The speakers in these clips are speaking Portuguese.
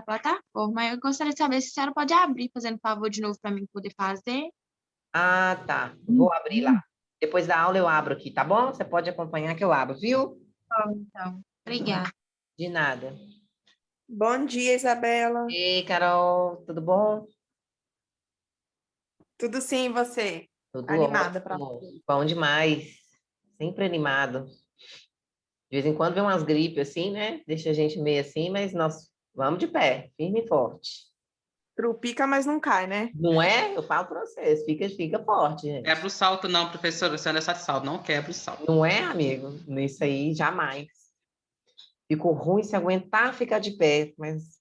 plataforma. Eu gostaria de saber se a senhora pode abrir, fazendo favor de novo para mim poder fazer. Ah, tá. Vou abrir lá. Depois da aula eu abro aqui, tá bom? Você pode acompanhar que eu abro, viu? Então, obrigada. De nada. Bom dia, Isabela. Ei, Carol, tudo bom? Tudo sim, e você? Tudo Animada para ótimo. Bom demais. Sempre animado. De vez em quando vem umas gripes assim, né? Deixa a gente meio assim, mas nós vamos de pé, firme e forte. Trupica, mas não cai, né? Não é? Eu falo para vocês, fica forte, gente. Quebra o salto, não, professora. Você não é de salto, não quebra o salto. Não é, amigo? Isso aí, jamais. Ficou ruim se aguentar ficar de pé, mas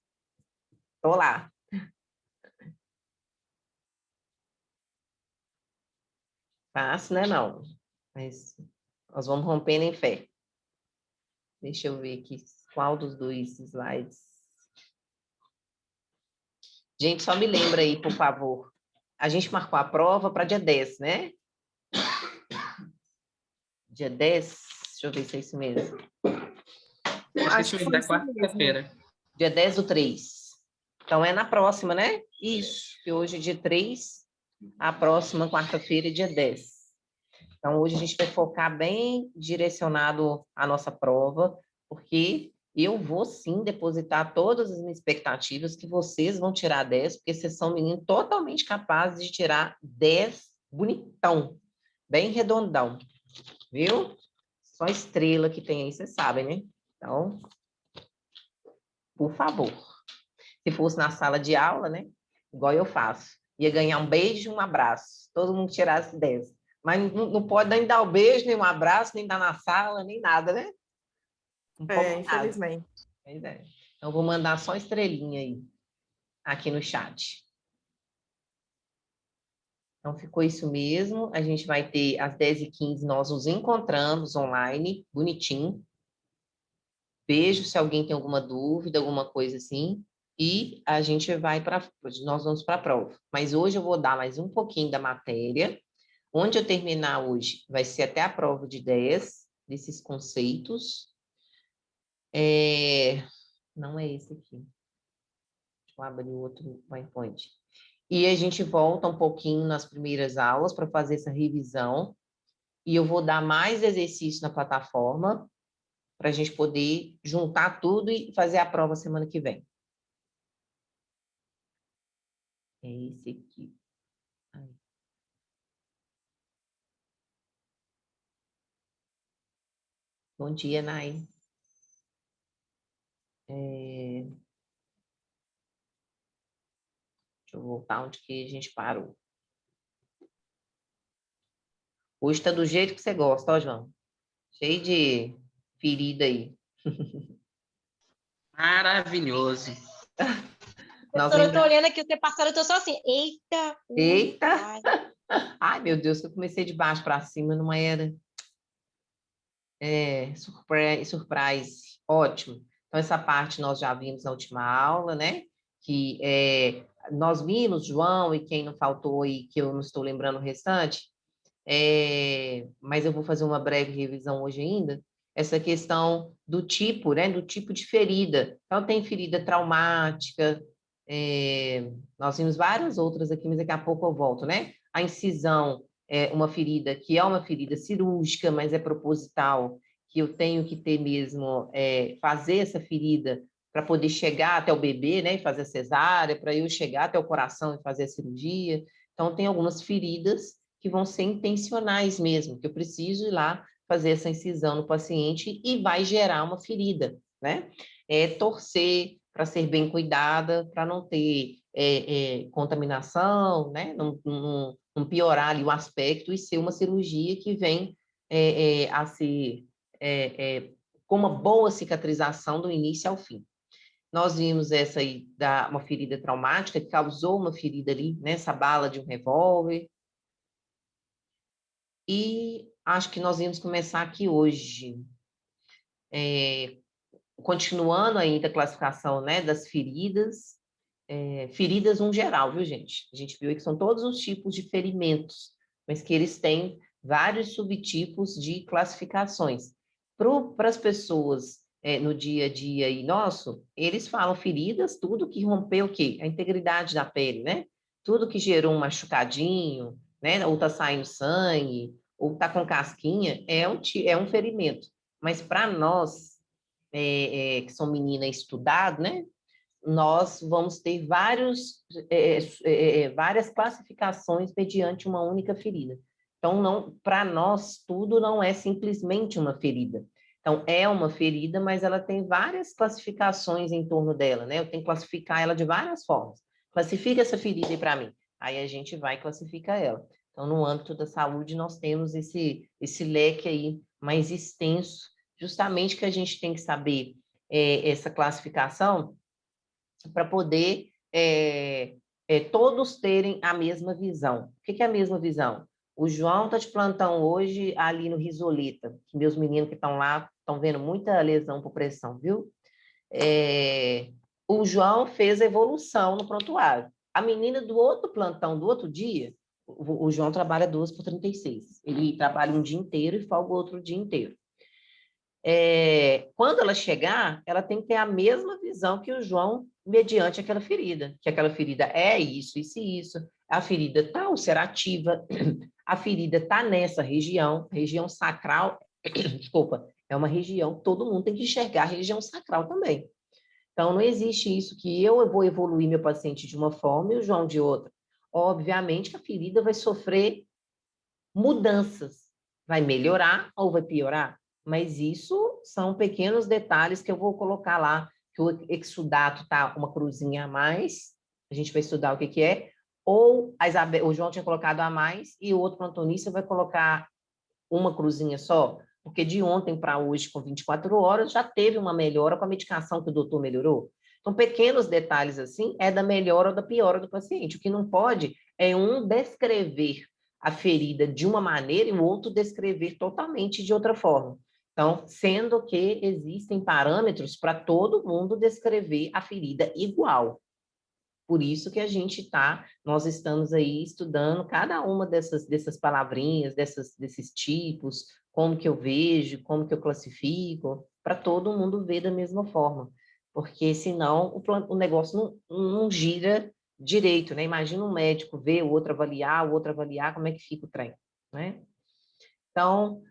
tô lá. Fácil, né, não? Mas nós vamos rompendo em fé. Deixa eu ver aqui qual dos dois slides. Gente, só me lembra aí, por favor. A gente marcou a prova para dia 10, né? Dia 10, deixa eu ver se é isso mesmo. Acho que foi é isso mesmo. quarta-feira. Dia 10 do 3. Então é na próxima, né? Isso, que hoje é dia 3, a próxima quarta-feira é dia 10. Então hoje a gente vai focar bem direcionado à nossa prova, porque eu vou sim depositar todas as minhas expectativas que vocês vão tirar 10, porque vocês são meninos totalmente capazes de tirar 10 bonitão, bem redondão, viu? Só estrela que tem aí, vocês sabem, né? Então, por favor. Se fosse na sala de aula, né? Igual eu faço. Ia ganhar um beijo e um abraço. Todo mundo tirasse 10. Mas não pode nem dar o beijo, nem um abraço, nem dar na sala, nem nada, né? Não pode nada. Infelizmente. Pois é. Então, vou mandar só estrelinha aí, aqui no chat. Então, ficou isso mesmo. A gente vai ter às 10h15, nós nos encontramos online, bonitinho. Vejo se alguém tem alguma dúvida, alguma coisa assim. E a gente vai para, nós vamos para a prova. Mas hoje eu vou dar mais um pouquinho da matéria. Onde eu terminar hoje, vai ser até a prova de 10 desses conceitos. Não é esse aqui. Deixa eu abrir o outro PowerPoint. E a gente volta um pouquinho nas primeiras aulas para fazer essa revisão. E eu vou dar mais exercício na plataforma para a gente poder juntar tudo e fazer a prova semana que vem. É esse aqui. Ai. Bom dia, Nai. Deixa eu voltar onde que a gente parou. Hoje está do jeito que você gosta, ó, João. Cheio de ferida aí. Maravilhoso. Professora, eu tô olhando aqui, você passando, eu tô só assim, eita! Eita! Ai. Ai, meu Deus, que eu comecei de baixo para cima, não era... surprise. Ótimo. Então, essa parte nós já vimos na última aula, né? Que nós vimos, João, e quem não faltou e que eu não estou lembrando o restante, mas eu vou fazer uma breve revisão hoje ainda, essa questão do tipo, né? Do tipo de ferida. Então, tem ferida traumática, nós vimos várias outras aqui, mas daqui a pouco eu volto, né? A incisão é uma ferida que é uma ferida cirúrgica, mas é proposital, que eu tenho que ter mesmo, fazer essa ferida para poder chegar até o bebê, né? E fazer a cesárea, para eu chegar até o coração e fazer a cirurgia. Então, tem algumas feridas que vão ser intencionais mesmo, que eu preciso ir lá fazer essa incisão no paciente e vai gerar uma ferida, né? Torcer para ser bem cuidada, para não ter contaminação, né? Não piorar ali o aspecto e ser uma cirurgia que vem a ser com uma boa cicatrização do início ao fim. Nós vimos essa aí, uma ferida traumática, que causou uma ferida ali, nessa bala de um revólver. E acho que nós vamos começar aqui hoje. Continuando ainda a classificação, né, das feridas, feridas no geral, viu, gente? A gente viu aí que são todos os tipos de ferimentos, mas que eles têm vários subtipos de classificações. Para as pessoas no dia a dia aí nosso, eles falam feridas, tudo que rompeu o quê? A integridade da pele, né? Tudo que gerou um machucadinho, né? Ou tá saindo sangue, ou tá com casquinha, é um ferimento. Mas para nós, que são meninas estudadas, né? Nós vamos ter várias classificações mediante uma única ferida. Então, não, para nós, tudo não é simplesmente uma ferida. Então, é uma ferida, mas ela tem várias classificações em torno dela, né? Eu tenho que classificar ela de várias formas. Classifica essa ferida aí para mim. Aí a gente vai classificar ela. Então, no âmbito da saúde, nós temos esse leque aí mais extenso, justamente que a gente tem que saber essa classificação para poder todos terem a mesma visão. O que é a mesma visão? O João está de plantão hoje ali no Risoleta, que meus meninos que estão lá estão vendo muita lesão por pressão, viu? O João fez a evolução no prontuário. A menina do outro plantão, do outro dia, o João trabalha 2 por 36. Ele trabalha um dia inteiro e folga o outro dia inteiro. Quando ela chegar, ela tem que ter a mesma visão que o João mediante aquela ferida, que aquela ferida é isso, isso e isso, a ferida está ulcerativa, a ferida está nessa região sacral, desculpa, é uma região, todo mundo tem que enxergar a região sacral também. Então, não existe isso que eu vou evoluir meu paciente de uma forma e o João de outra. Obviamente que a ferida vai sofrer mudanças, vai melhorar ou vai piorar, mas isso são pequenos detalhes que eu vou colocar lá, que o exudato está uma cruzinha a mais, a gente vai estudar o que é, ou o João tinha colocado a mais e o outro plantonista vai colocar uma cruzinha só, porque de ontem para hoje, com 24 horas, já teve uma melhora com a medicação que o doutor melhorou. Então, pequenos detalhes assim, é da melhora ou da piora do paciente. O que não pode é um descrever a ferida de uma maneira e o outro descrever totalmente de outra forma. Então, sendo que existem parâmetros para todo mundo descrever a ferida igual. Por isso que nós estamos aí estudando cada uma dessas palavrinhas, desses tipos, como que eu vejo, como que eu classifico, para todo mundo ver da mesma forma. Porque senão o negócio não gira direito, né? Imagina um médico ver, o outro avaliar, como é que fica o trem, né? Então,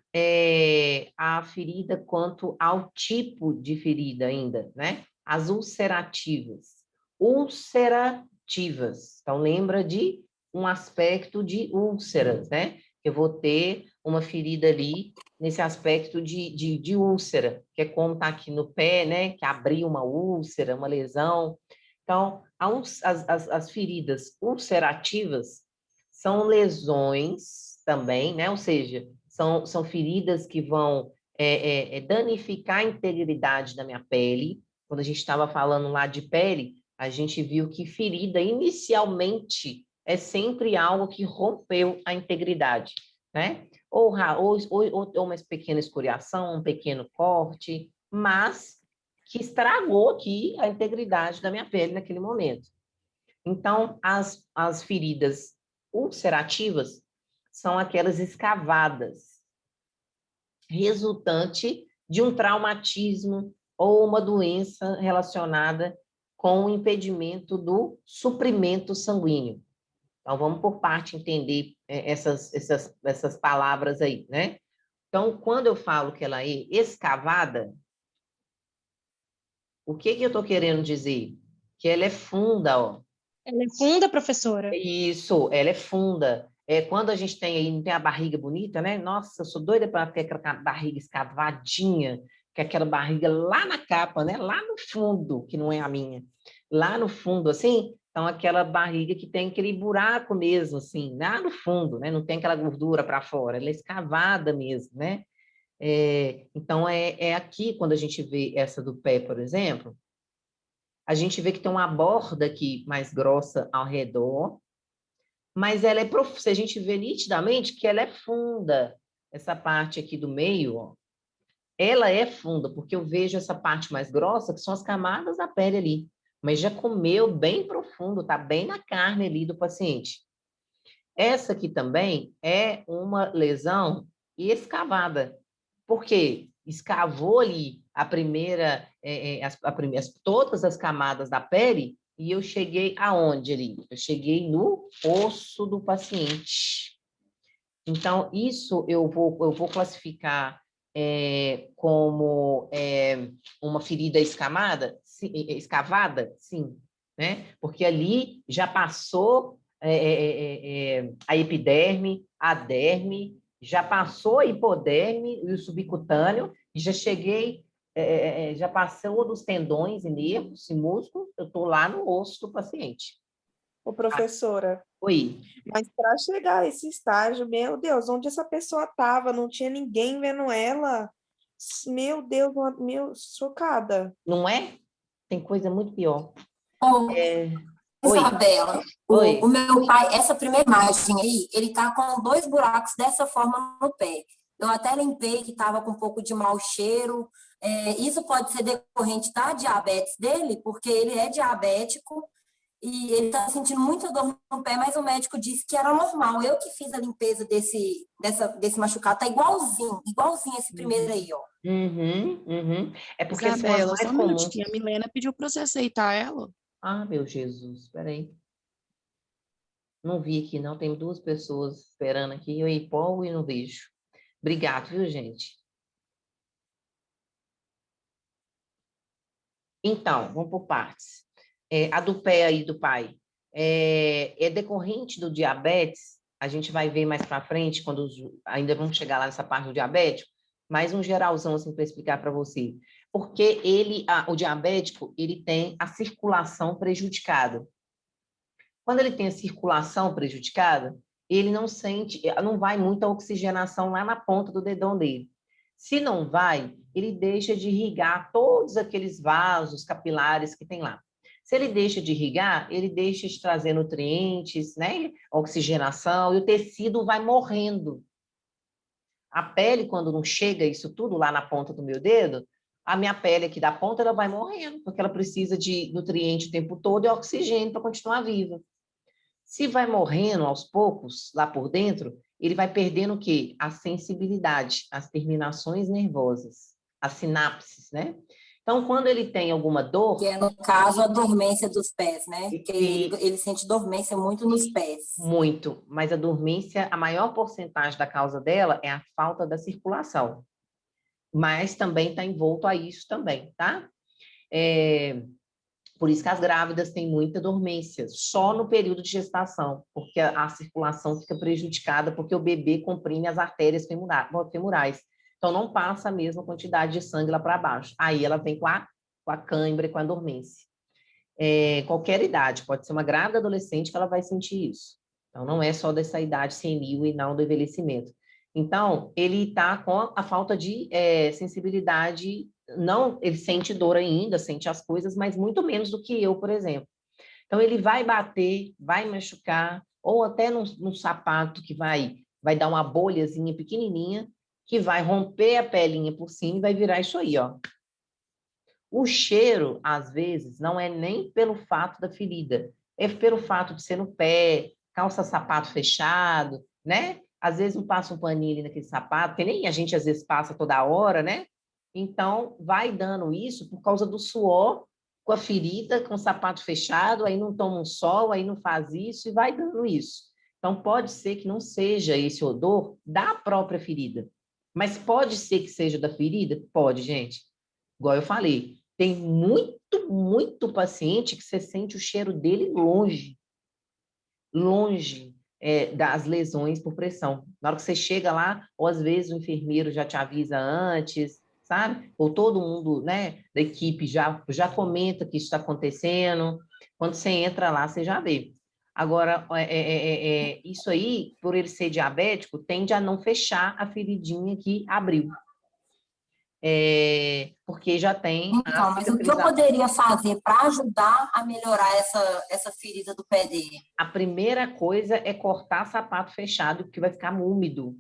a ferida quanto ao tipo de ferida ainda, né? As ulcerativas. Ulcerativas. Então, lembra de um aspecto de úlceras, né? Eu vou ter uma ferida ali nesse aspecto de úlcera, que é como está aqui no pé, né? Que abriu uma úlcera, uma lesão. Então, as feridas ulcerativas são lesões também, né? Ou seja, são feridas que vão danificar a integridade da minha pele. Quando a gente estava falando lá de pele, a gente viu que ferida, inicialmente, é sempre algo que rompeu a integridade, né? Ou uma pequena escoriação, um pequeno corte, mas que estragou aqui a integridade da minha pele naquele momento. Então, as feridas ulcerativas são aquelas escavadas, resultante de um traumatismo ou uma doença relacionada com o impedimento do suprimento sanguíneo. Então, vamos por parte entender essas palavras aí, né? Então, quando eu falo que ela é escavada, o que eu estou querendo dizer? Que ela é funda, ó. Ela é funda, professora? Isso, ela é funda. Quando a gente tem aí, não tem a barriga bonita, né? Nossa, eu sou doida para ter aquela barriga escavadinha, que é aquela barriga lá na capa, né? Lá no fundo, que não é a minha. Lá no fundo, assim, então aquela barriga que tem aquele buraco mesmo, assim, lá no fundo, né? Não tem aquela gordura para fora, ela é escavada mesmo, né? Então, aqui, quando a gente vê essa do pé, por exemplo, a gente vê que tem uma borda aqui mais grossa ao redor, mas ela se a gente vê nitidamente que ela é funda. Essa parte aqui do meio, ó, ela é funda, porque eu vejo essa parte mais grossa, que são as camadas da pele ali, mas já comeu bem profundo, tá bem na carne ali do paciente. Essa aqui também é uma lesão escavada. Por quê? Escavou ali a primeira, todas as camadas da pele, e eu cheguei aonde ali? Eu cheguei no osso do paciente. Então, isso eu vou classificar como uma ferida escavada? Sim, né? Porque ali já passou a epiderme, a derme, já passou a hipoderme e o subcutâneo, e já cheguei, já passou dos tendões e nervos e músculos, eu estou lá no osso do paciente. Ô, professora, Oi. mas para chegar a esse estágio, meu Deus, onde essa pessoa estava? Não tinha ninguém vendo ela? Meu Deus, chocada. Não é? Tem coisa muito pior. Ô, Oi. Isabela, Oi. o meu pai, essa primeira imagem aí, ele tá com 2 buracos dessa forma no pé. Eu até limpei que estava com um pouco de mau cheiro. Isso pode ser decorrente da diabetes dele, porque ele é diabético e ele está sentindo muita dor no pé, mas o médico disse que era normal. Eu que fiz a limpeza desse machucado, tá igualzinho esse primeiro aí, ó. É porque são as Isabela, mais só um comuns. minutinho. A Milena pediu para você aceitar ela. Ah, meu Jesus, peraí. Não vi aqui, não. Tem 2 pessoas esperando aqui. Eu empolgo e não vejo. Obrigado, viu, gente? Então, vamos por partes. A do pé aí do pai. É decorrente do diabetes. A gente vai ver mais para frente, quando ainda vamos chegar lá nessa parte do diabético, mais um geralzão assim para explicar para você. Porque o diabético, ele tem a circulação prejudicada. Quando ele tem a circulação prejudicada, ele não vai muita oxigenação lá na ponta do dedão dele. Se não vai, ele deixa de irrigar todos aqueles vasos capilares que tem lá. Se ele deixa de irrigar, ele deixa de trazer nutrientes, né? Oxigenação, e o tecido vai morrendo. A pele, quando não chega isso tudo lá na ponta do meu dedo, a minha pele aqui da ponta, ela vai morrendo, porque ela precisa de nutriente o tempo todo e oxigênio para continuar viva. Se vai morrendo aos poucos, lá por dentro, ele vai perdendo o quê? A sensibilidade, as terminações nervosas, as sinapses, né? Então, quando ele tem alguma dor... Que é, no caso, a dormência dos pés, né? Porque ele sente dormência muito nos pés. Muito, mas a dormência, a maior porcentagem da causa dela é a falta da circulação. Mas também está envolto a isso também, tá? Por isso que as grávidas têm muita dormência, só no período de gestação, porque a circulação fica prejudicada, porque o bebê comprime as artérias femorais. Então, não passa a mesma quantidade de sangue lá para baixo. Aí ela vem com a cãibra e com a dormência. Qualquer idade, pode ser uma grávida adolescente que ela vai sentir isso. Então, não é só dessa idade senil e não do envelhecimento. Então, ele está com a falta de sensibilidade, não, ele sente dor ainda, sente as coisas, mas muito menos do que eu, por exemplo. Então, ele vai bater, vai machucar, ou até num sapato que vai dar uma bolhazinha pequenininha, que vai romper a pelinha por cima e vai virar isso aí, ó. O cheiro, às vezes, não é nem pelo fato da ferida, é pelo fato de ser no pé, calça-sapato fechado, né? Às vezes não passa um paninho ali naquele sapato, que nem a gente às vezes passa toda hora, né? Então, vai dando isso por causa do suor, com a ferida, com o sapato fechado, aí não toma um sol, aí não faz isso e vai dando isso. Então, pode ser que não seja esse odor da própria ferida. Mas pode ser que seja da ferida? Pode, gente. Igual eu falei, tem muito paciente que você sente o cheiro dele longe das lesões por pressão. Na hora que você chega lá, ou às vezes o enfermeiro já te avisa antes, sabe? Ou todo mundo, né, da equipe já comenta que isso está acontecendo. Quando você entra lá, você já vê. Agora, isso aí, por ele ser diabético, tende a não fechar a feridinha que abriu. Porque já tem... Então, mas o que eu poderia fazer para ajudar a melhorar essa ferida do pé dele? A primeira coisa é cortar sapato fechado, porque vai ficar úmido.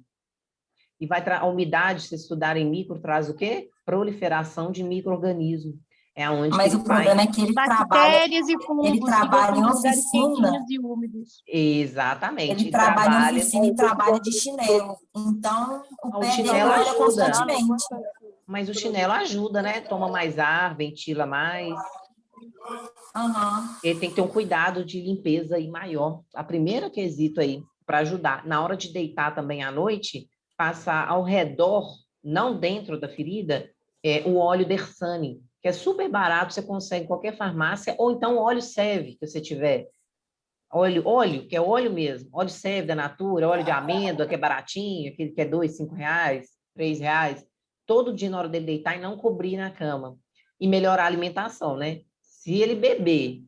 E a umidade, se estudarem micro, traz o quê? Proliferação de micro-organismos. É onde mas o problema é que ele trabalha em oficina. E úmidos. Exatamente. Ele trabalha em oficina e trabalha de chinelo. Então, o pé dele molha constantemente. Mas o chinelo ajuda, né? Toma mais ar, ventila mais. Aham. Ele tem que ter um cuidado de limpeza aí maior. A primeira quesito aí, para ajudar. Na hora de deitar também à noite, passar ao redor, não dentro da ferida, o óleo Dersane, que é super barato, você consegue em qualquer farmácia, ou então óleo Seve, que você tiver. Óleo, que é óleo mesmo, óleo Seve da Natura, óleo de amêndoa, que é baratinho, aquele que é R$ 2, R$ 5, R$ 3, todo dia na hora dele deitar e não cobrir na cama. E melhorar a alimentação, né? Se ele beber,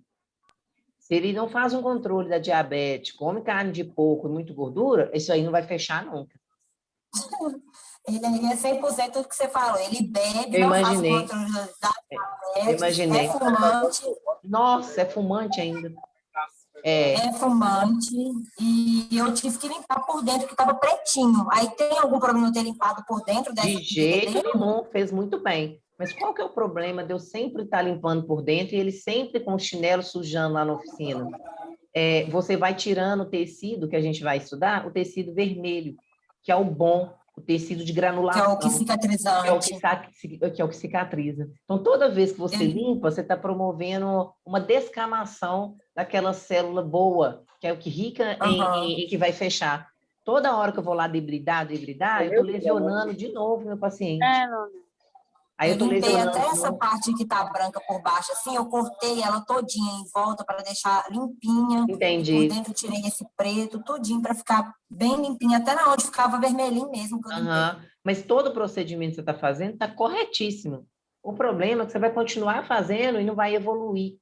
se ele não faz um controle da diabetes, come carne de porco e muito gordura, isso aí não vai fechar nunca. Ele é 100% tudo que você falou. Ele bebe, Eu não faz o imaginei, controle da eu diabetes, imaginei. é fumante, Nossa, é fumante ainda. é fumante, e eu tive que limpar por dentro, que estava pretinho. Aí tem algum problema eu ter limpado por dentro dessa De ferida jeito dele? nenhum, fez muito bem. Mas qual que é o problema de eu sempre estar limpando por dentro e ele sempre com o chinelo sujando lá na oficina? Você vai tirando o tecido que a gente vai estudar, o tecido vermelho, que é o bom, o tecido de Que é o que granulação, cicatrizante. que é o que cicatriza. Então, toda vez que você Ele- limpa, você está promovendo uma descamação daquela célula boa, que é o que rica Aham. em que vai fechar. Toda hora que eu vou lá debridar, eu estou lesionando de novo meu paciente. Aí eu Eu estou limpei até lesionando de essa novo. parte que tá branca por baixo, assim, eu cortei ela todinha em volta para deixar limpinha. E por Entendi. dentro eu tirei esse preto, tudinho, para ficar bem limpinha, até na onde ficava vermelhinho mesmo que eu limpei. Aham. Mas todo o procedimento que você está fazendo está corretíssimo. O problema é que você vai continuar fazendo e não vai evoluir.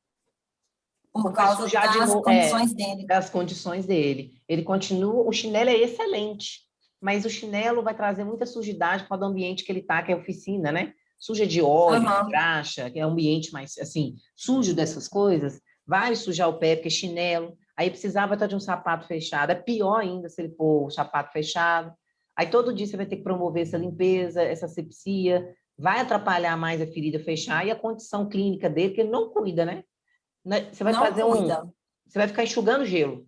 Por Porque vai causa sujar de das novo, condições dele. das condições dele. Ele continua, o chinelo é excelente, mas o chinelo vai trazer muita sujidade para o ambiente que ele está, que é a oficina, né? Suja de óleo, de Aham. graxa, que é um ambiente mais, assim, sujo dessas coisas, vai sujar o pé, porque chinelo, aí precisava estar de um sapato fechado, é pior ainda se ele pôr o sapato fechado, aí todo dia você vai ter que promover essa limpeza, essa asepsia, vai atrapalhar mais a ferida fechar e a condição clínica dele, que ele não cuida, né? Você vai Não fazer cuida. você vai ficar enxugando gelo.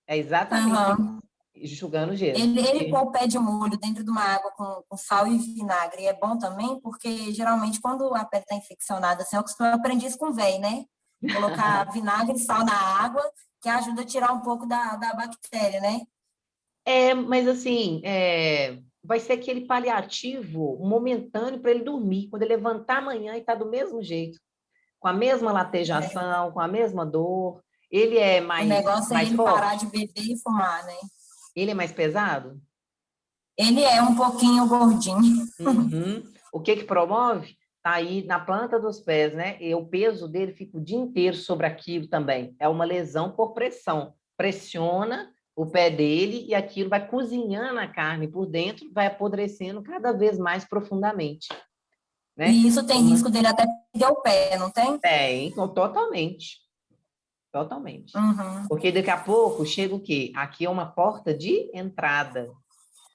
É exatamente Aham. enxugando gelo. Ele pôr o pé de molho dentro de uma água com sal e vinagre é bom também, porque geralmente quando a pele está infeccionada, assim, eu aprendi isso com o véi, né? Colocar vinagre e sal na água, que ajuda a tirar um pouco da bactéria, né? Mas assim, vai ser aquele paliativo momentâneo para ele dormir. Quando ele levantar amanhã e está do mesmo jeito, com a mesma latejação, com a mesma dor. Ele é O negócio é mais ele parar forte? de beber e fumar, né? Ele é mais pesado? Ele é um pouquinho gordinho. Uhum. O que promove? Está aí na planta dos pés, né? E o peso dele fica o dia inteiro sobre aquilo também. É uma lesão por pressão. Pressiona o pé dele e aquilo vai cozinhando a carne por dentro, vai apodrecendo cada vez mais profundamente, né? E isso tem risco dele até perder o pé, não tem? Tem, então, totalmente. Totalmente. Uhum. Porque daqui a pouco chega o quê? Aqui é uma porta de entrada.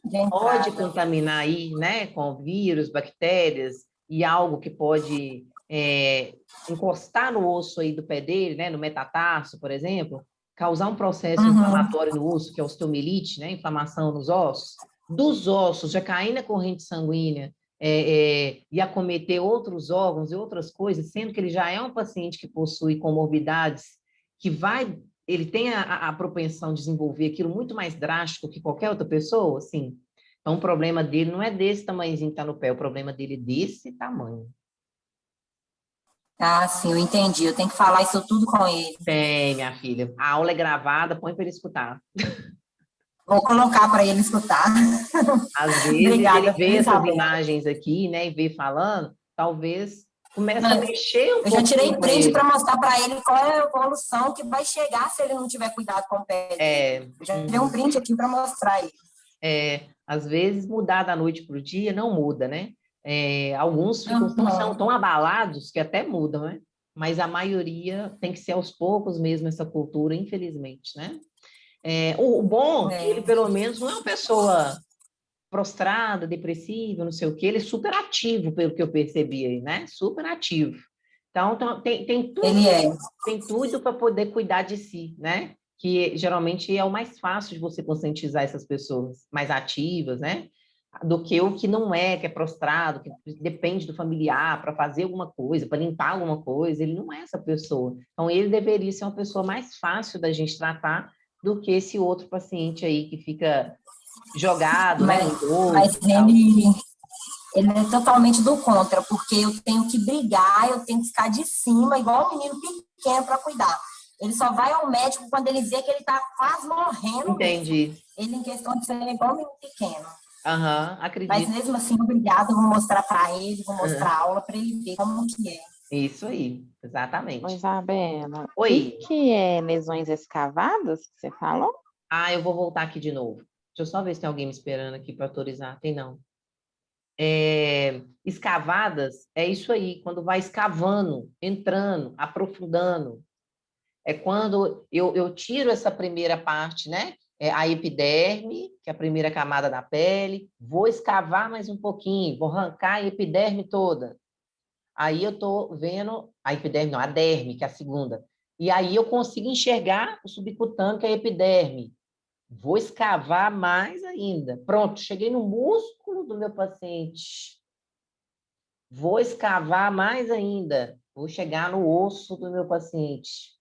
De Pode entrada. contaminar aí, né, com vírus, bactérias e algo que pode encostar no osso aí do pé dele, né, no metatarso, por exemplo, causar um processo Uhum. inflamatório no osso, que é osteomielite, né, inflamação nos ossos, dos ossos, já cair na corrente sanguínea e acometer outros órgãos e outras coisas, sendo que ele já é um paciente que possui comorbidades, ele tem a propensão de desenvolver aquilo muito mais drástico que qualquer outra pessoa, assim. Então, o problema dele não é desse tamanhozinho que está no pé, o problema dele é desse tamanho. Ah, sim, eu entendi. Eu tenho que falar isso tudo com ele. Tem, minha filha. A aula é gravada, põe para ele escutar. Vou colocar para ele escutar. Às vezes, ele Obrigada, vê essas Isabel. imagens aqui, né, e vê falando, talvez comece a mexer um Eu já tirei pouquinho com print ele. para mostrar para ele qual é a evolução que vai chegar se ele não tiver cuidado com o pé dele. Eu já tirei um print aqui para mostrar ele. Às vezes, mudar da noite para o dia não muda, né? Alguns são tão abalados que até mudam, né? Mas a maioria tem que ser aos poucos mesmo essa cultura, infelizmente, né? O bom é que ele, pelo menos, não é uma pessoa prostrada, depressiva, não sei o quê, ele é super ativo, pelo que eu percebi aí, né? Super ativo. Então tem tudo, Ele é. tem tudo para poder cuidar de si, né? Que geralmente é o mais fácil de você conscientizar essas pessoas mais ativas, né? do que o que não é, que é prostrado, que depende do familiar para fazer alguma coisa, para limpar alguma coisa. Ele não é essa pessoa. Então, ele deveria ser uma pessoa mais fácil da gente tratar do que esse outro paciente aí que fica jogado, né, no idoso Mas e tal. ele é totalmente do contra, porque eu tenho que brigar, eu tenho que ficar de cima, igual um menino pequeno para cuidar. Ele só vai ao médico quando ele vê que ele está quase morrendo. Entendi. Ele, em questão de ser igual um menino pequeno. Aham, Mas acredito. mesmo assim, obrigada, eu vou mostrar para ele, vou mostrar a aula para ele ver como que é. Isso aí, Ô, exatamente. Isabela, o Oi. que é lesões escavadas que você falou? Ah, eu vou voltar aqui de novo. Deixa eu só ver se tem alguém me esperando aqui para autorizar. Tem não. Escavadas é isso aí, quando vai escavando, entrando, aprofundando. É quando eu tiro essa primeira parte, né? A epiderme, que é a primeira camada da pele, vou escavar mais um pouquinho, vou arrancar a epiderme toda. Aí eu estou vendo a epiderme, não, a derme, que é a segunda. E aí eu consigo enxergar o subcutâneo, que é a epiderme. Vou escavar mais ainda. Pronto, cheguei no músculo do meu paciente. Vou escavar mais ainda. Vou chegar no osso do meu paciente.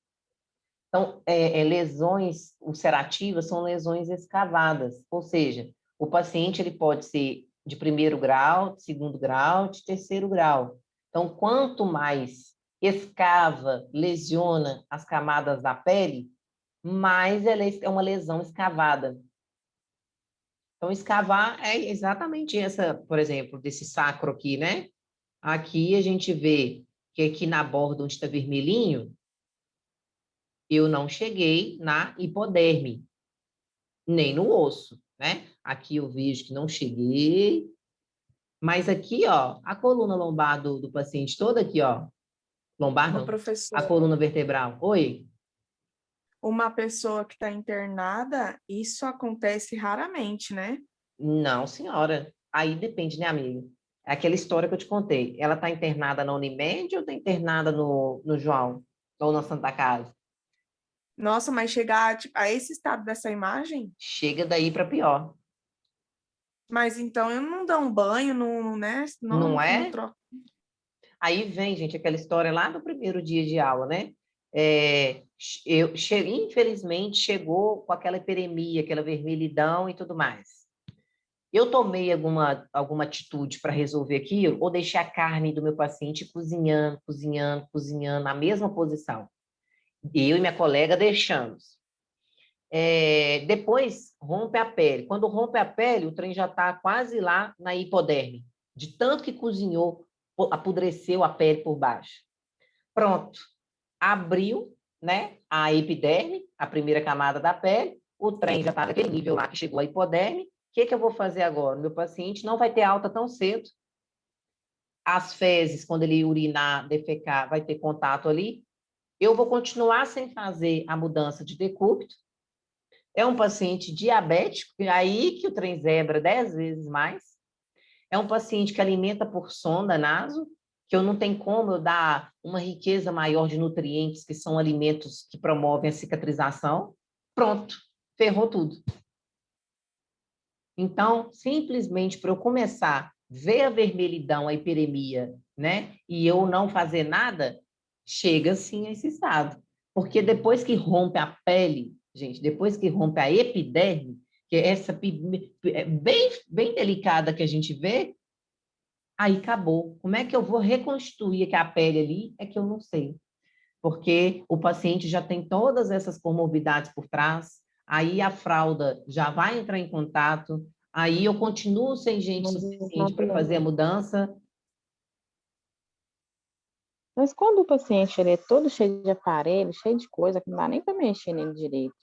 Então, lesões ulcerativas são lesões escavadas. Ou seja, o paciente ele pode ser de primeiro grau, de segundo grau, de terceiro grau. Então, quanto mais escava, lesiona as camadas da pele, mais ela é uma lesão escavada. Então, escavar é exatamente essa, por exemplo, desse sacro aqui, né? Aqui a gente vê que aqui na borda onde está vermelhinho, eu não cheguei na hipoderme, nem no osso, né? Aqui eu vejo que não cheguei, mas aqui, ó, a coluna lombar do paciente toda aqui, ó, lombar Ô, não, a professor, coluna vertebral. Oi? uma pessoa que está internada, isso acontece raramente, né? Não, senhora. Aí depende, né, amigo? É aquela história que eu te contei. Ela está internada na Unimed ou está internada no João? Ou na Santa Casa? Nossa, mas chegar tipo, a esse estado dessa imagem? Chega daí para pior. Mas então eu não dou um banho, não, né? Não Não é? troco. Aí vem, gente, aquela história lá do primeiro dia de aula, né? Infelizmente, chegou com aquela hiperemia, aquela vermelhidão e tudo mais. Eu tomei alguma atitude para resolver aquilo, ou deixei a carne do meu paciente cozinhando, cozinhando, cozinhando, na mesma posição. Eu e minha colega deixamos. Depois, rompe a pele. Quando rompe a pele, o trem já está quase lá na hipoderme. De tanto que cozinhou, apodreceu a pele por baixo. Pronto. Abriu, né, a epiderme, a primeira camada da pele, o trem já está naquele nível lá que chegou a hipoderme. O que eu vou fazer agora? Meu paciente não vai ter alta tão cedo. As fezes, quando ele urinar, defecar, vai ter contato ali. Eu vou continuar sem fazer a mudança de decúbito. É um paciente diabético, e aí que o trem zebra 10 vezes mais. É um paciente que alimenta por sonda naso, que eu não tenho como eu dar uma riqueza maior de nutrientes, que são alimentos que promovem a cicatrização. Pronto, ferrou tudo. Então, simplesmente para eu começar a ver a vermelhidão, a hiperemia, né, e eu não fazer nada, chega sim a esse estado. Porque depois que rompe a pele, gente, depois que rompe a epiderme, que é essa bem delicada que a gente vê, aí acabou. Como é que eu vou reconstruir que a pele ali? É que eu não sei. Porque o paciente já tem todas essas comorbidades por trás, aí a fralda já vai entrar em contato, aí eu continuo sem gente suficiente para fazer a mudança. Mas quando o paciente ele é todo cheio de aparelho, cheio de coisa, que não dá nem para mexer nele direito.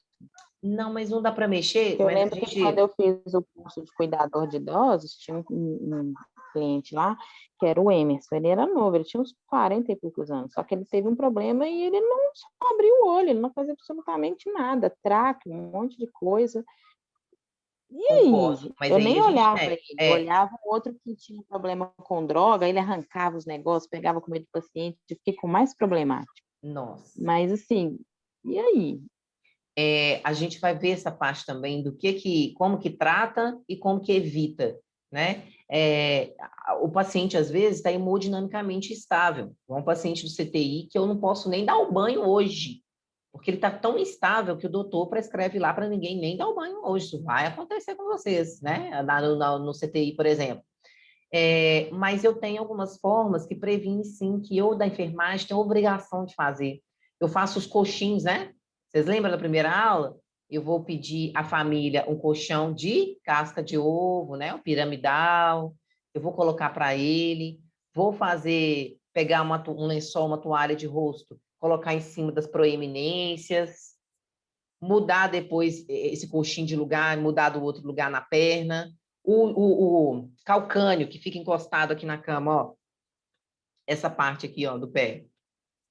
Não, mas não dá para mexer, Eu mas a lembro que quando gente... eu fiz o curso de cuidador de idosos, tinha um cliente lá, que era o Emerson, ele era novo, ele tinha uns 40 e poucos anos, só que ele teve um problema e ele não só abriu o olho, ele não fazia absolutamente nada, traque, um monte de coisa. E aí? Concordo, mas Eu aí nem a gente olhava ele, eu olhava o outro que tinha problema com droga, ele arrancava os negócios, pegava comida do paciente, eu fiquei com mais problemático. Nossa. Mas assim, e aí? A gente vai ver essa parte também do como que trata e como que evita. né? O paciente, às vezes, está hemodinamicamente estável. É um paciente do CTI que eu não posso nem dar o banho hoje, porque ele está tão instável que o doutor prescreve lá para ninguém nem dar o banho hoje. Isso vai acontecer com vocês, né? No CTI, por exemplo. Mas eu tenho algumas formas que previnem, sim, que eu da enfermagem tenho obrigação de fazer. Eu faço os coxins, né? Vocês lembram da primeira aula? Eu vou pedir à família um colchão de casca de ovo, né? O piramidal. Eu vou colocar para ele. Vou pegar um lençol, uma toalha de rosto, colocar em cima das proeminências, mudar depois esse coxinho de lugar, mudar do outro lugar na perna. O calcânio que fica encostado aqui na cama, ó, essa parte aqui, ó, do pé,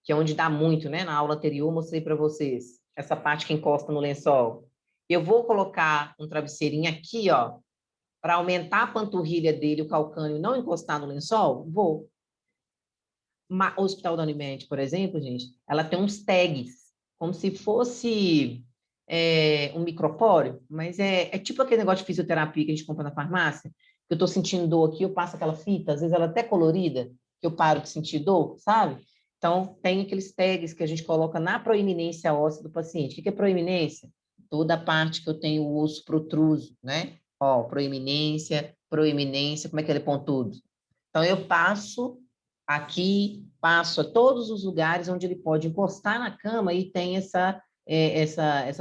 que é onde dá muito, né? Na aula anterior eu mostrei para vocês, essa parte que encosta no lençol. Eu vou colocar um travesseirinho aqui, ó, para aumentar a panturrilha dele, o calcânio não encostar no lençol? Vou. O Hospital da Unimed, por exemplo, gente, ela tem uns tags, como se fosse um micropóreo, mas é tipo aquele negócio de fisioterapia que a gente compra na farmácia, que eu estou sentindo dor aqui, eu passo aquela fita, às vezes ela é até colorida, que eu paro de sentir dor, sabe? Então, tem aqueles tags que a gente coloca na proeminência óssea do paciente. O que é proeminência? Toda a parte que eu tenho o osso protruso, né? Ó, proeminência, como é que ele é pontudo? Então, eu passo aqui, passo a todos os lugares onde ele pode encostar na cama e tem essa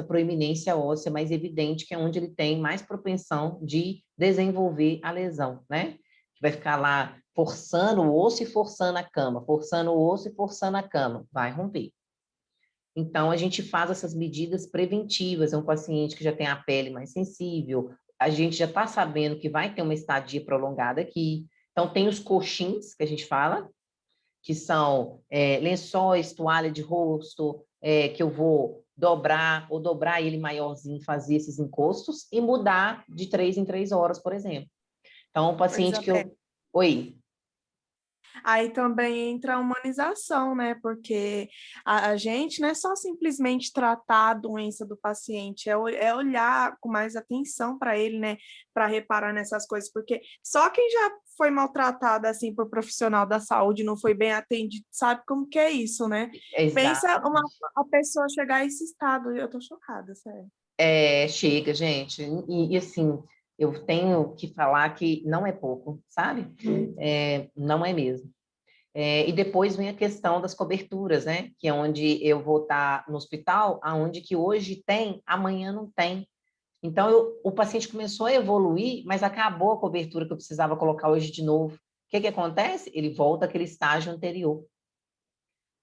proeminência óssea mais evidente, que é onde ele tem mais propensão de desenvolver a lesão, né? Que vai ficar lá forçando o osso e forçando a cama, forçando o osso e forçando a cama, vai romper. Então, a gente faz essas medidas preventivas, é um paciente que já tem a pele mais sensível, a gente já está sabendo que vai ter uma estadia prolongada aqui. Então, tem os coxins, que a gente fala, que são lençóis, toalha de rosto, que eu vou dobrar ele maiorzinho, fazer esses encostos e mudar de 3 em 3 horas, por exemplo. Então, o paciente que eu... Oi. Aí também entra a humanização, né? Porque a gente não é só simplesmente tratar a doença do paciente, é olhar com mais atenção para ele, né? Para reparar nessas coisas, porque só quem já foi maltratado assim por profissional da saúde, não foi bem atendido, sabe como que é isso, né? Pensa a pessoa chegar a esse estado, eu tô chocada, sério. Chega, gente, e assim, eu tenho que falar que não é pouco, sabe? Não é mesmo. E depois vem a questão das coberturas, né? Que é onde eu vou estar no hospital, aonde que hoje tem, amanhã não tem. Então, o paciente começou a evoluir, mas acabou a cobertura que eu precisava colocar hoje de novo. O que acontece? Ele volta àquele estágio anterior.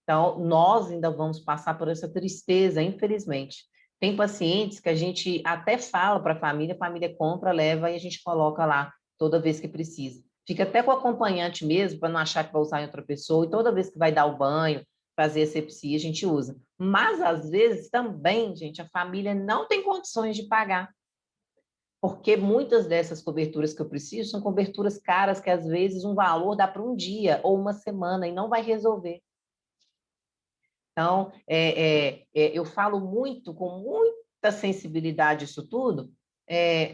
Então, nós ainda vamos passar por essa tristeza, infelizmente. Tem pacientes que a gente até fala para a família compra, leva e a gente coloca lá toda vez que precisa. Fica até com o acompanhante mesmo, para não achar que vai usar em outra pessoa, e toda vez que vai dar o banho, fazer asepsia, a gente usa. Mas, às vezes, também, gente, a família não tem condições de pagar. Porque muitas dessas coberturas que eu preciso são coberturas caras, que às vezes um valor dá para um dia ou uma semana e não vai resolver. Então, eu falo muito, com muita sensibilidade isso tudo,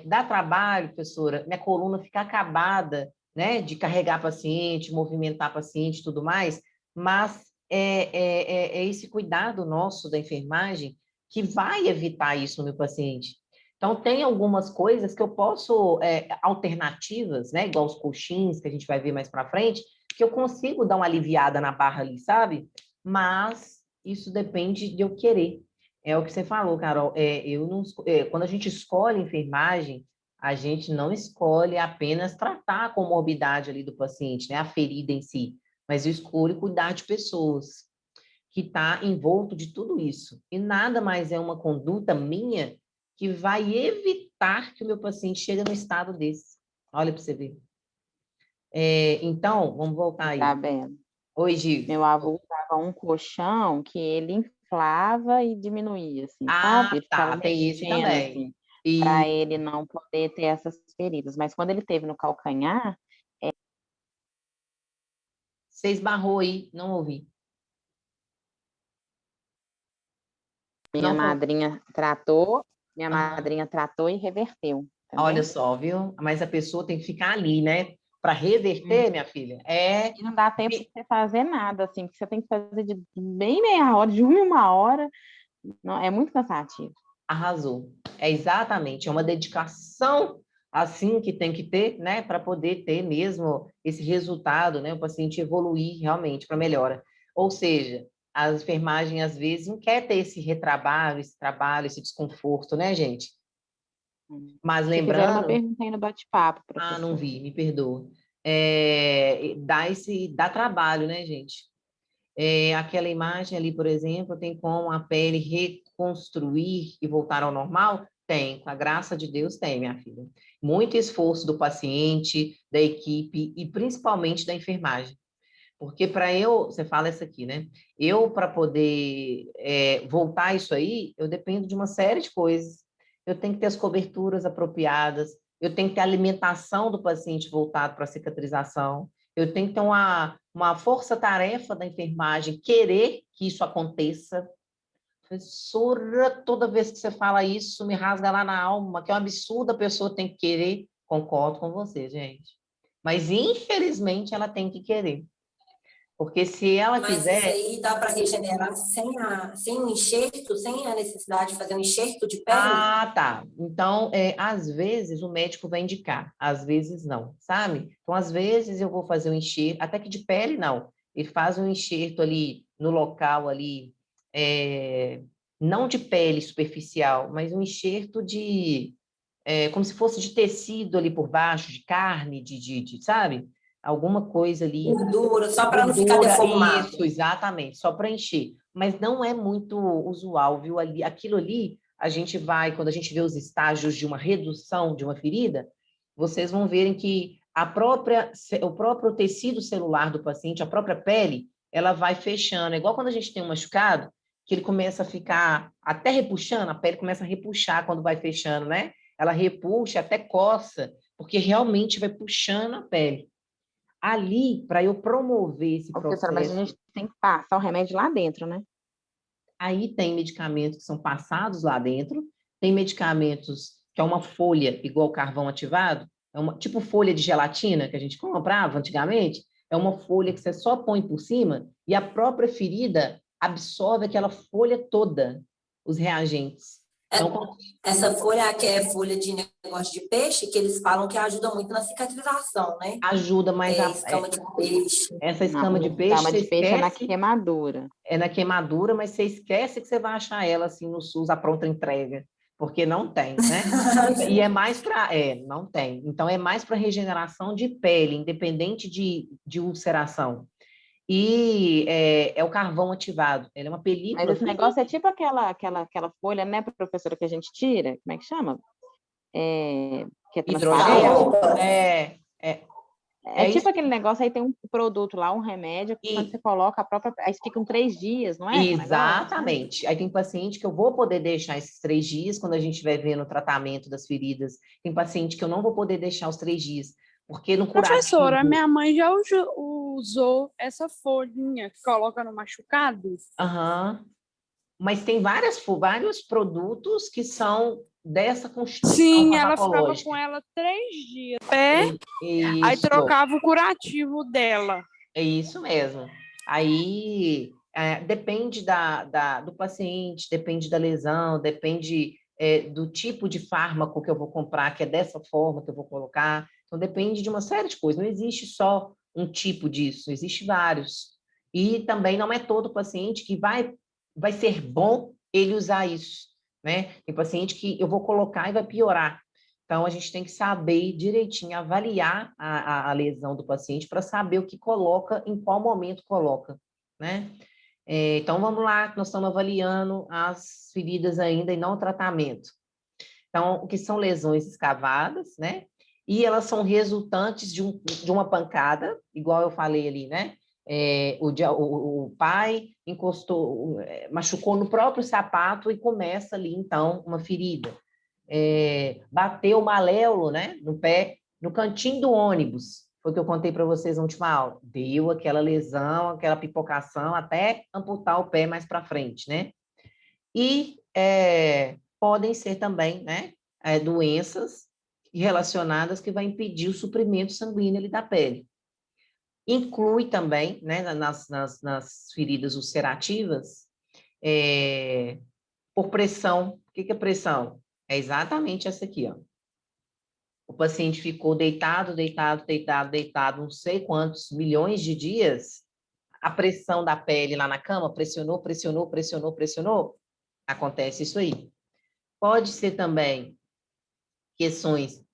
dá trabalho, professora, minha coluna fica acabada, né, de carregar paciente, movimentar paciente e tudo mais, mas é esse cuidado nosso da enfermagem que vai evitar isso no meu paciente. Então, tem algumas coisas que eu posso, alternativas, né, igual os coxins, que a gente vai ver mais para frente, que eu consigo dar uma aliviada na barra ali, sabe? Mas isso depende de eu querer. É o que você falou, Carol. Quando a gente escolhe enfermagem, a gente não escolhe apenas tratar a comorbidade ali do paciente, né, a ferida em si, mas eu escolho cuidar de pessoas que está envolto de tudo isso. E nada mais é uma conduta minha que vai evitar que o meu paciente chegue no estado desse. Olha para você ver. Então, vamos voltar aí. Tá bem. Oi, Gil. Meu avô usava um colchão que ele inflava e diminuía, assim, sabe? Ele ficava tem esse mexendo, também. assim, para ele não poder ter essas feridas. Mas quando ele teve no calcanhar... Você esbarrou aí, não ouvi. Minha madrinha tratou e reverteu. Olha só, viu? Mas a pessoa tem que ficar ali, né? Para reverter, minha filha, E não dá tempo de você fazer nada, assim, que você tem que fazer de bem meia hora, de 1 hora. Não, é muito cansativo. arrasou. É exatamente, é uma dedicação assim que tem que ter, né? Para poder ter mesmo esse resultado, né? O paciente evoluir realmente para melhora. Ou seja, a enfermagem às vezes não quer ter esse retrabalho, esse trabalho, esse desconforto, né, gente? Mas Te fizeram uma lembrando, pergunta aí no bate-papo, não professor. vi, me perdoa. Dá trabalho, né, gente? Aquela imagem ali, por exemplo, tem como a pele reconstruir e voltar ao normal? Tem, com a graça de Deus, tem, minha filha. Muito esforço do paciente, da equipe e principalmente da enfermagem. Porque você fala isso aqui, né? Eu, para poder voltar isso aí, eu dependo de uma série de coisas. Eu tenho que ter as coberturas apropriadas, eu tenho que ter a alimentação do paciente voltado para a cicatrização, eu tenho que ter uma força-tarefa da enfermagem, querer que isso aconteça. Professora, toda vez que você fala isso, me rasga lá na alma, que é um absurdo a pessoa tem que querer. Concordo com você, gente. Mas, infelizmente, ela tem que querer. Porque se ela Mas quiser... isso aí dá para regenerar sem o enxerto, sem a necessidade de fazer um enxerto de pele? Ah, tá. Então, às vezes o médico vai indicar, às vezes não, sabe? Então, às vezes eu vou fazer um enxerto, até que de pele não. Ele faz um enxerto ali no local ali, não de pele superficial, mas um enxerto como se fosse de tecido ali por baixo, de carne, sabe? Alguma coisa ali. Gordura, só para não ficar Gordura, deformado. isso, exatamente, só para encher. Mas não é muito usual, viu? Aquilo ali, a gente vai, quando a gente vê os estágios de uma redução de uma ferida, vocês vão verem que o próprio tecido celular do paciente, a própria pele, ela vai fechando. É igual quando a gente tem um machucado, que ele começa a ficar até repuxando, a pele começa a repuxar quando vai fechando, né? Ela repuxa, até coça, porque realmente vai puxando a pele. Ali, para eu promover esse Professora, mas a processo, gente tem que passar o remédio lá dentro, né? aí tem medicamentos que são passados lá dentro, tem medicamentos que é uma folha igual carvão ativado, tipo folha de gelatina que a gente comprava antigamente, é uma folha que você só põe por cima e a própria ferida absorve aquela folha toda, os reagentes. Então, Essa folha que é folha de negócio de peixe, que eles falam que ajuda muito na cicatrização, né? ajuda, mas Escama de peixe. essa escama de Não, peixe, escama você de peixe é na esquece, queimadura. é na queimadura, mas você esquece que você vai achar ela assim no SUS, a pronta entrega, porque não tem, né? E é mais para... não tem. Então, é mais para regeneração de pele, independente de ulceração. E é o carvão ativado. Ele é uma película... Mas esse negócio é tipo aquela folha, né, professora, que a gente tira, como é que chama? Que é hidrogel. transparente. É tipo isso. aquele negócio, aí tem um produto lá, um remédio, que quando você coloca a própria... Aí ficam 3 dias, não é? Exatamente. Aí tem paciente que eu vou poder deixar esses 3 dias, quando a gente vai vendo o tratamento das feridas. Tem paciente que eu não vou poder deixar os 3 dias, porque no curativo... Professora, minha mãe já usou essa folhinha que coloca no machucado. Aham. Mas tem vários produtos que são dessa constituição Sim, ela ficava farmacológica. com ela 3 dias. Aí trocava o curativo dela. É isso mesmo. Aí depende do paciente, depende da lesão, depende do tipo de fármaco que eu vou comprar, que é dessa forma que eu vou colocar. Então, depende de uma série de coisas. Não existe só um tipo disso, existe vários. E também não é todo paciente que vai ser bom ele usar isso, né? Tem paciente que eu vou colocar e vai piorar. Então, a gente tem que saber direitinho, avaliar a lesão do paciente para saber o que coloca, em qual momento coloca, né? Então, vamos lá, nós estamos avaliando as feridas ainda e não o tratamento. Então, o que são lesões escavadas, né? E elas são resultantes de uma pancada, igual eu falei ali, né? O pai machucou no próprio sapato e começa ali, então, uma ferida. Bateu o maléolo, né, no pé, no cantinho do ônibus, foi o que eu contei para vocês na última aula. Deu aquela lesão, aquela pipocação, até amputar o pé mais para frente, né? E podem ser também, né, doenças relacionadas que vai impedir o suprimento sanguíneo ali da pele. Inclui também, né, nas feridas ulcerativas, por pressão. O que é pressão? É exatamente essa aqui, ó. O paciente ficou deitado, não sei quantos milhões de dias, a pressão da pele lá na cama, pressionou, acontece isso aí. Pode ser também questões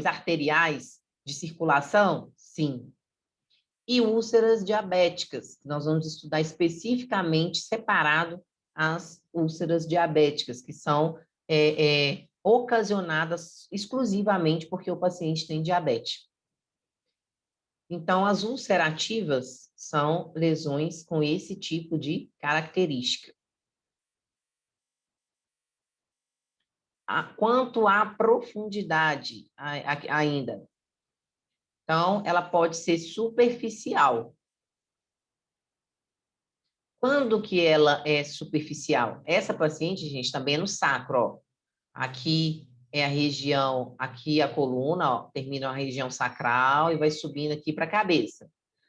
arteriais de circulação? Sim. E úlceras diabéticas, nós vamos estudar especificamente separado as úlceras diabéticas, que são ocasionadas exclusivamente porque o paciente tem diabetes. Então, as ulcerativas são lesões com esse tipo de característica. Quanto à profundidade ainda, então, ela pode ser superficial. Quando que ela é superficial? Essa paciente, gente, também é no sacro, ó. Aqui é a região, aqui a coluna, ó, termina a região sacral e vai subindo aqui para a cabeça.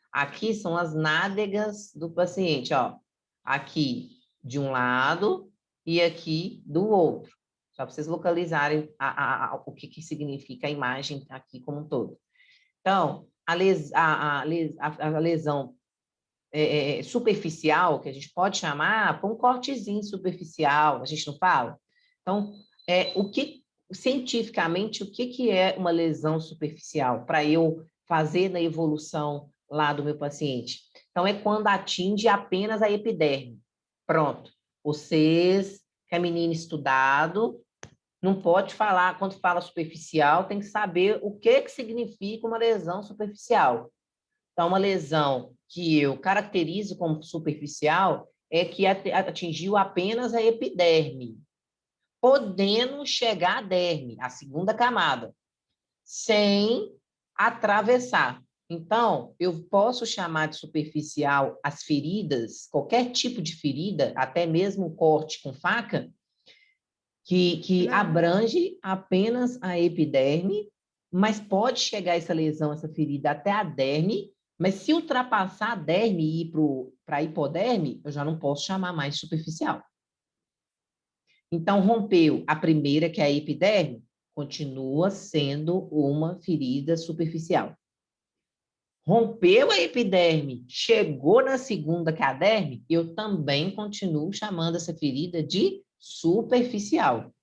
Aqui são as nádegas do paciente, ó. Aqui de um lado e aqui do outro. Só para vocês localizarem o que significa a imagem aqui como um todo. Então, a lesão superficial, que a gente pode chamar, um cortezinho superficial, a gente não fala? Então, cientificamente, o que é uma lesão superficial? Para eu fazer na evolução lá do meu paciente. Então, é quando atinge apenas a epiderme. Pronto. Vocês, que é menino estudado, não pode falar, quando fala superficial, tem que saber o que significa uma lesão superficial. Então, uma lesão que eu caracterizo como superficial é que atingiu apenas a epiderme, podendo chegar à derme, a segunda camada, sem atravessar. Então, eu posso chamar de superficial as feridas, qualquer tipo de ferida, até mesmo corte com faca, que abrange apenas a epiderme, mas pode chegar essa lesão, essa ferida até a derme, mas se ultrapassar a derme e ir para a hipoderme, eu já não posso chamar mais de superficial. Então, rompeu a primeira, que é a epiderme, continua sendo uma ferida superficial. Rompeu a epiderme, chegou na segunda, que é a derme, eu também continuo chamando essa ferida de superficial.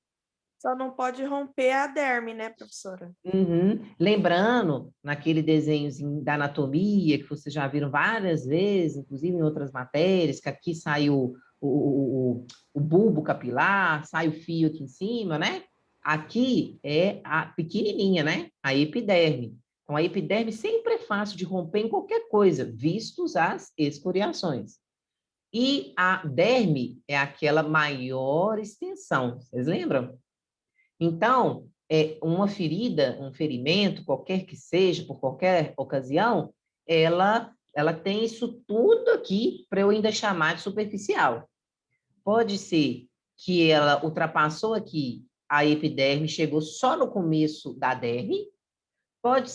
Só não pode romper a derme, né, professora? Uhum. Lembrando, naquele desenhozinho da anatomia, que vocês já viram várias vezes, inclusive em outras matérias, que aqui sai o bulbo capilar, sai o fio aqui em cima, né? Aqui é a pequenininha, né? A epiderme. Então, a epiderme sempre é fácil de romper em qualquer coisa, vistos as escoriações. E a derme é aquela maior extensão, vocês lembram? Então, uma ferida, um ferimento, qualquer que seja, por qualquer ocasião, ela tem isso tudo aqui para eu ainda chamar de superficial. Pode ser que ela ultrapassou aqui a epiderme, chegou só no começo da derme, pode